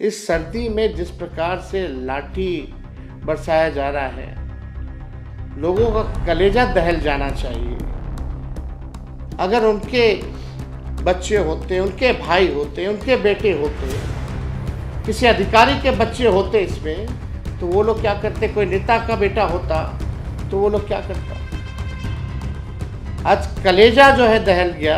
इस सर्दी में जिस प्रकार से लाठी बरसाया जा रहा है, लोगों का कलेजा दहल जाना चाहिए। अगर उनके बच्चे होते, उनके भाई होते, उनके बेटे होते, किसी अधिकारी के बच्चे होते इसमें, तो वो लोग क्या करते? कोई नेता का बेटा होता तो वो लोग क्या करता? आज कलेजा जो है दहल गया।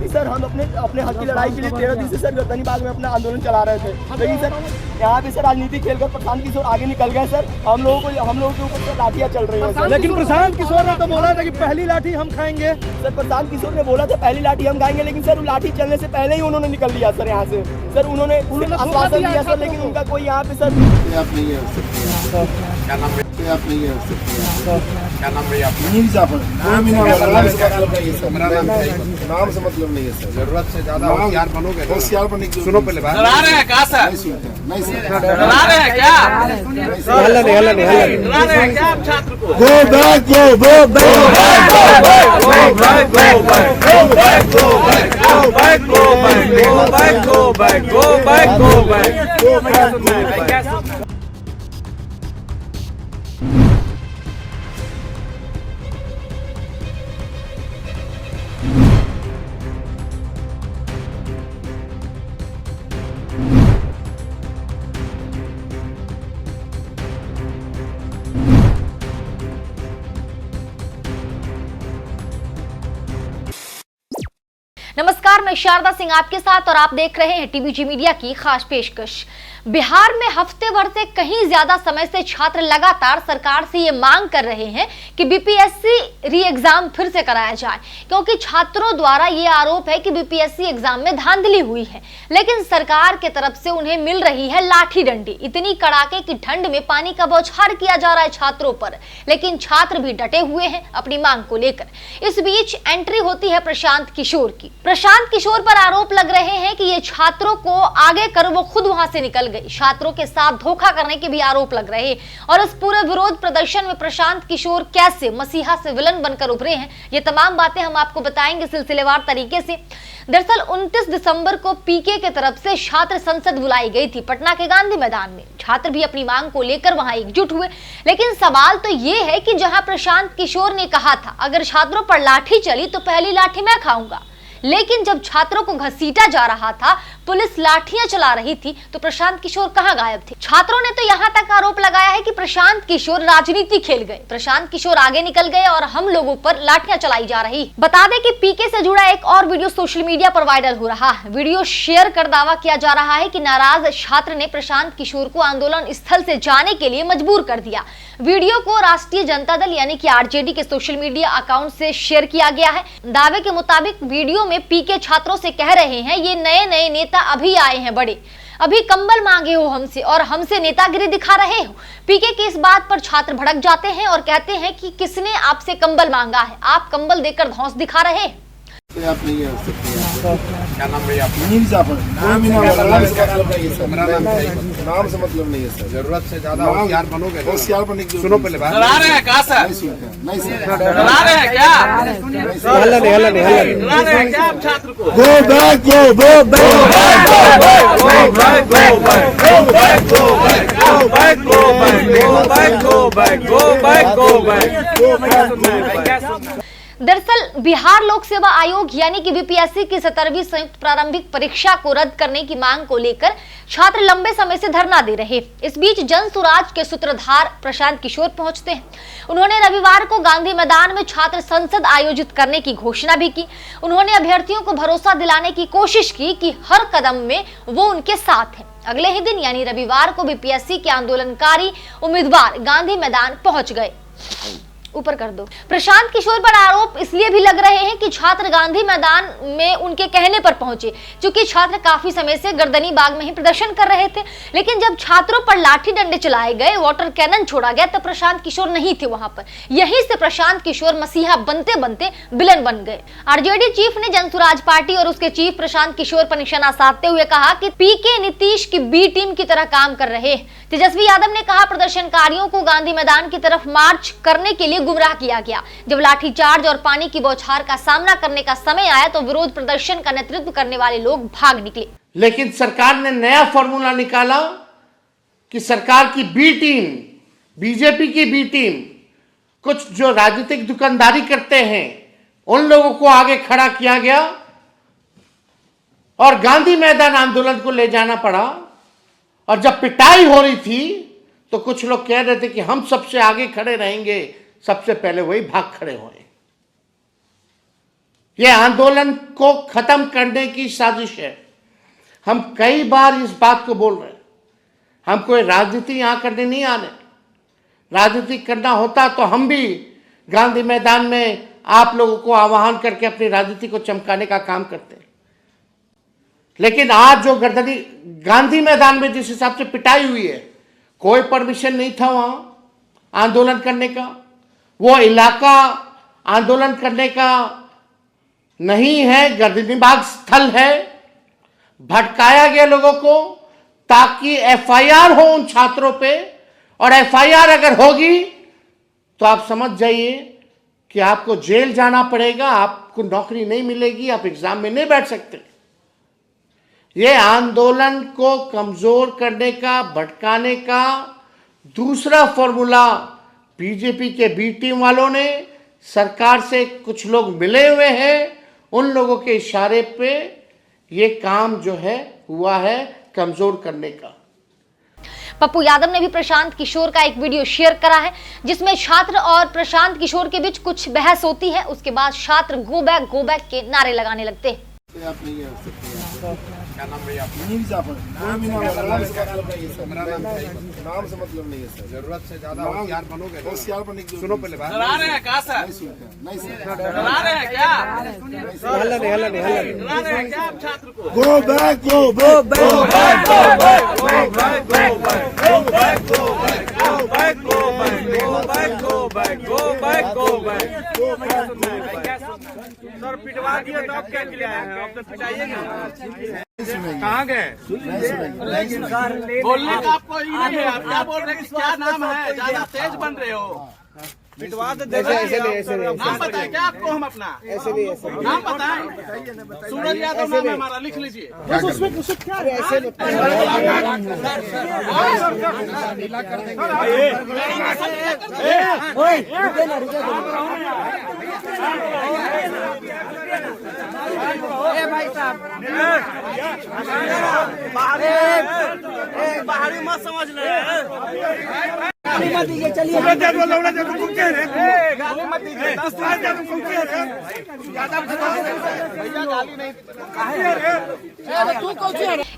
सर हम अपने हक की लड़ाई के लिए 13 दिन से सर गर्दनी बाग में अपना आंदोलन चला रहे थे, लेकिन सर यहाँ पे सर राजनीति खेलकर प्रशांत किशोर आगे निकल गए। सर हम लोगों के ऊपर सर लाठियाँ चल रही हैं। लेकिन प्रशांत किशोर ने तो बोला था कि पहली लाठी हम खाएंगे। सर प्रशांत किशोर ने बोला था पहली लाठी हम खाएंगे, लेकिन सर लाठी चलने से पहले ही उन्होंने निकल लिया सर यहाँ से। सर उन्होंने आश्वासन दिया सर, लेकिन उनका कोई यहाँ पे सर नाम से मतलब नहीं है सर। जरूरत से ज्यादा होशियार बनोगे, होशियार बनने की सुनो पहले बात। डरा रहे हैं क्या सर? नहीं सर, डरा रहे हैं क्या? हल्ला नहीं डरा रहे हैं क्या आप छात्र को? Go back, go back, go back, go back, go back, go back, go back, go back, go back, go back, go back, go back, go back. नमस्कार, मैं शारदा सिंह आपके साथ और आप देख रहे हैं टीवीजी मीडिया की खास पेशकश। बिहार में हफ्ते भर से कहीं ज्यादा समय से छात्र लगातार सरकार से ये मांग कर रहे हैं कि बीपीएससी री एग्जाम फिर से कराया जाए, क्योंकि छात्रों द्वारा ये आरोप है कि बीपीएससी एग्जाम में धांधली हुई है, लेकिन सरकार के तरफ से उन्हें मिल रही है लाठी डंडी। इतनी कड़ाके की ठंड में पानी का बौछार किया जा रहा है छात्रों पर, लेकिन छात्र भी डटे हुए हैं अपनी मांग को लेकर। इस बीच एंट्री होती है प्रशांत किशोर की। प्रशांत किशोर पर आरोप लग रहे हैं कि ये छात्रों को आगे कर वो खुद वहां से निकल गए। छात्रों के साथ धोखा करने के भी आरोप लग रहे हैं। और इस पूरे विरोध प्रदर्शन में प्रशांत किशोर कैसे मसीहा से विलन बनकर उभरे हैं, ये तमाम बातें हम आपको बताएंगे सिलसिलेवार तरीके से। दरअसल 29 दिसंबर को पीके की तरफ से छात्र संसद बुलाई गई थी पटना के गांधी मैदान में। छात्र भी अपनी मांग को लेकर वहां एकजुट हुए, लेकिन सवाल तो ये है कि जहां प्रशांत किशोर ने कहा था अगर छात्रों पर लाठी चली तो पहली लाठी मैं खाऊंगा, लेकिन जब छात्रों को घसीटा जा रहा था, पुलिस लाठियां चला रही थी, तो प्रशांत किशोर कहां गायब थे? छात्रों ने तो यहां तक आरोप लगाया है कि प्रशांत किशोर राजनीति खेल गए, प्रशांत किशोर आगे निकल गए और हम लोगों पर लाठियां चलाई जा रही। बता दें कि पीके से जुड़ा एक और वीडियो सोशल मीडिया पर वायरल हो रहा है। वीडियो शेयर कर दावा किया जा रहा है कि नाराज छात्र ने प्रशांत किशोर को आंदोलन स्थल से जाने के लिए मजबूर कर दिया। वीडियो को राष्ट्रीय जनता दल यानी कि आरजेडी के सोशल मीडिया अकाउंट से शेयर किया गया है। दावे के मुताबिक वीडियो में पीके छात्रों से कह रहे हैं ये नए नए नेता अभी आए हैं बड़े, अभी कंबल मांगे हो हमसे और हमसे नेतागिरी दिखा रहे हो। पीके की इस बात पर छात्र भड़क जाते हैं और कहते हैं कि किसने आपसे कंबल मांगा है, आप कंबल देकर धौंस दिखा रहे हैं। आप नहीं है क्या नाम है आपका? नाम से मतलब नहीं है सर। जरूरत से ज्यादा होशियार बनोगे, होशियार बनने की सुनो पहले बात। डरा रहे हैं क्या सर? नहीं सर, डरा रहे हैं क्या? हल्ला नहीं डरा रहे हैं क्या आप छात्र को? Go back, go back, go back, go back, go back, go back, go back, go back, go back, go back, go back, go back, go back. दरअसल बिहार लोक सेवा आयोग यानी कि बीपीएससी की 17वीं संयुक्त प्रारंभिक परीक्षा को रद्द करने की मांग को लेकर छात्र लंबे समय से धरना दे रहे। इस बीच जन सुराज के सूत्रधार प्रशांत किशोर पहुंचते हैं। उन्होंने रविवार को गांधी मैदान में छात्र संसद आयोजित करने की घोषणा भी की। उन्होंने अभ्यर्थियों को भरोसा दिलाने की कोशिश की कि हर कदम में वो उनके साथ हैं। अगले ही दिन यानी रविवार को बीपीएससी के आंदोलनकारी उम्मीदवार गांधी मैदान पहुंच गए। ऊपर कर दो। प्रशांत किशोर पर आरोप इसलिए भी लग रहे हैं कि छात्र गांधी मैदान में उनके कहने पर पहुंचे, क्योंकि छात्र काफी समय से गर्दनी बाग में ही प्रदर्शन कर रहे थे। लेकिन जब छात्रों पर लाठी डंडे चलाए गए, वाटर कैनन छोड़ा गया, तब प्रशांत किशोर नहीं थे वहां पर। यहीं से प्रशांत किशोर मसीहा बनते बनते विलन बन गए। आरजेडी चीफ ने जनसुराज पार्टी और उसके चीफ प्रशांत किशोर पर निशाना साधते हुए कहा कि पीके नीतीश की बी टीम की तरह काम कर रहे। तेजस्वी यादव ने कहा प्रदर्शनकारियों को गांधी मैदान की तरफ मार्च करने के लिए गुमराह किया गया। जब लाठीचार्ज और पानी की बौछार का सामना करने का समय आया तो विरोध प्रदर्शन का नेतृत्व करने वाले लोग भाग निकले। लेकिन सरकार ने नया फॉर्मूला निकाला कि सरकार की बी टीम, बीजेपी की बी टीम, कुछ जो राजनीतिक दुकानदारी करते हैं उन लोगों को आगे खड़ा किया गया और गांधी मैदान आंदोलन को ले जाना पड़ा। और जब पिटाई हो रही थी तो कुछ लोग कह रहे थे कि हम सबसे आगे खड़े रहेंगे, सबसे पहले वही भाग खड़े हुए। यह आंदोलन को खत्म करने की साजिश है। हम कई बार इस बात को बोल रहे हैं। हम कोई राजनीति यहां करने नहीं आने। राजनीति करना होता तो हम भी गांधी मैदान में आप लोगों को आह्वान करके अपनी राजनीति को चमकाने का काम करते हैं। लेकिन आज जो गर्दनी गांधी मैदान में जिस हिसाब से पिटाई हुई है, कोई परमिशन नहीं था वहां आंदोलन करने का। वो इलाका आंदोलन करने का नहीं है, गर्दनीबाग स्थल है। भटकाया गया लोगों को ताकि एफआईआर हो उन छात्रों पे, और एफआईआर अगर होगी तो आप समझ जाइए कि आपको जेल जाना पड़ेगा, आपको नौकरी नहीं मिलेगी, आप एग्जाम में नहीं बैठ सकते। यह आंदोलन को कमजोर करने का, भटकाने का दूसरा फॉर्मूला बीजेपी के बी टीम वालों ने, सरकार से कुछ लोग मिले हुए हैं, उन लोगों के इशारे पे ये काम जो है हुआ है कमजोर करने का। पप्पू यादव ने भी प्रशांत किशोर का एक वीडियो शेयर करा है जिसमें छात्र और प्रशांत किशोर के बीच कुछ बहस होती है। उसके बाद छात्र गो बैक के नारे लगाने लगते हैं। क्या नाम भैया आपका? नाम से मतलब नहीं है सर। जरूरत से ज्यादा होशियार बनोगे। होशियार बनने की सुनो पहले बात। डरा रहे हैं क्या सर? नहीं सर। डरा रहे हैं क्या? हल्ला नहीं डरा रहे हैं क्या आप छात्र को? Go back go back go back Go back, go back, go back, go back, go back, go back, go back, go back, go back, go back. सर पिटवा दिया तो आप क्या के लिए आए हैं? आप तो पिटाइए ना। कहाँ गए? बोलने का आपको ही नहीं है। आप क्या बोल रहे हैं? क्या नाम है? ज्यादा तेज बन रहे हो। पिटवा तो दे। नाम बताए क्या आपको? हम अपना ऐसे नहीं ऐसे नाम बताएं। सूरज यादव नाम है हमारा, लिख लीजिए। बाहरी मत समझ ले। चलिए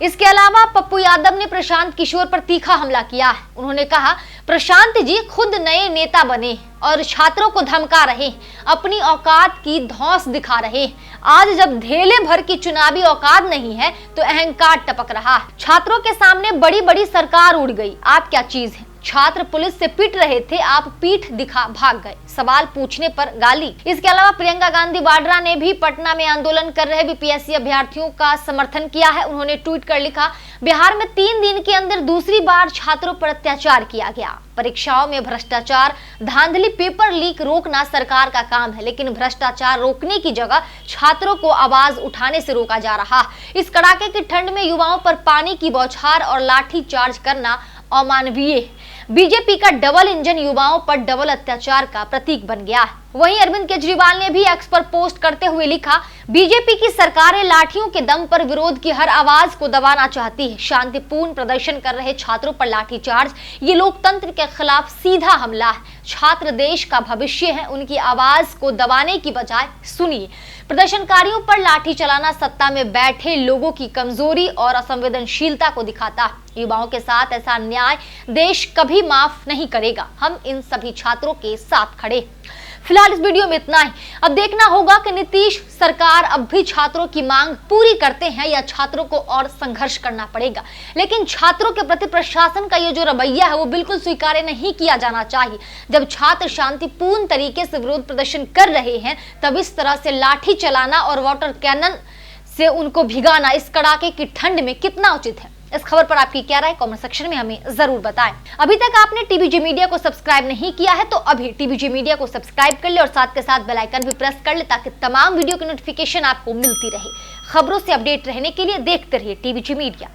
इसके अलावा पप्पू यादव ने प्रशांत किशोर पर तीखा हमला किया है। उन्होंने कहा, प्रशांत जी खुद नए नेता बने और छात्रों को धमका रहे, अपनी औकात की धौंस दिखा रहे। आज जब ढेले भर की चुनावी औकात नहीं है तो अहंकार टपक रहा। छात्रों के सामने बड़ी बड़ी सरकार उड़ गई, आप क्या चीज है? छात्र पुलिस से पिट रहे थे, आप पीठ दिखा भाग गए, सवाल पूछने पर गाली। इसके अलावा प्रियंका गांधी वाड्रा ने भी पटना में आंदोलन कर रहे बीपीएससी अभ्यर्थियों का समर्थन किया है। उन्होंने ट्वीट कर लिखा, बिहार में 3 दिन के अंदर दूसरी बार छात्रों पर अत्याचार किया गया। परीक्षाओं में भ्रष्टाचार, धांधली, पेपर लीक रोकना सरकार का काम है, लेकिन भ्रष्टाचार रोकने की जगह छात्रों को आवाज उठाने से रोका जा रहा। इस कड़ाके की ठंड में युवाओं पर पानी की बौछार और लाठी चार्ज करना अमानवीय। बीजेपी का डबल इंजन युवाओं पर डबल अत्याचार का प्रतीक बन गया। वहीं अरविंद केजरीवाल ने भी एक्स पर पोस्ट करते हुए लिखा, बीजेपी की सरकारें लाठियों के दम पर विरोध की हर आवाज को दबाना चाहती है। शांतिपूर्ण प्रदर्शन कर रहे छात्रों पर लाठीचार्ज ये लोकतंत्र के खिलाफ सीधा हमला है। छात्र देश का भविष्य है, उनकी आवाज को दबाने की बजाय सुनिए। प्रदर्शनकारियों पर लाठी चलाना सत्ता में बैठे लोगों की कमजोरी और असंवेदनशीलता को दिखाता है। युवाओं के साथ ऐसा अन्याय देश कभी माफ नहीं करेगा। हम इन सभी छात्रों के साथ खड़े। फिलहाल इस वीडियो में इतना ही। अब देखना होगा कि नीतीश सरकार अब भी छात्रों की मांग पूरी करते हैं या छात्रों को और संघर्ष करना पड़ेगा। लेकिन छात्रों के प्रति प्रशासन का ये जो रवैया है वो बिल्कुल स्वीकार्य नहीं किया जाना चाहिए। जब छात्र शांतिपूर्ण तरीके से विरोध प्रदर्शन कर रहे हैं तब इस तरह से लाठी चलाना और वाटर कैनन से उनको भिगाना इस कड़ाके की ठंड में कितना उचित है? इस खबर पर आपकी क्या राय कमेंट सेक्शन में हमें जरूर बताएं। अभी तक आपने टीवीजी मीडिया को सब्सक्राइब नहीं किया है तो अभी टीवीजी मीडिया को सब्सक्राइब कर ले और साथ के साथ बेल आइकन भी प्रेस कर ले ताकि तमाम वीडियो की नोटिफिकेशन आपको मिलती रहे। खबरों से अपडेट रहने के लिए देखते रहिए टीवीजी मीडिया।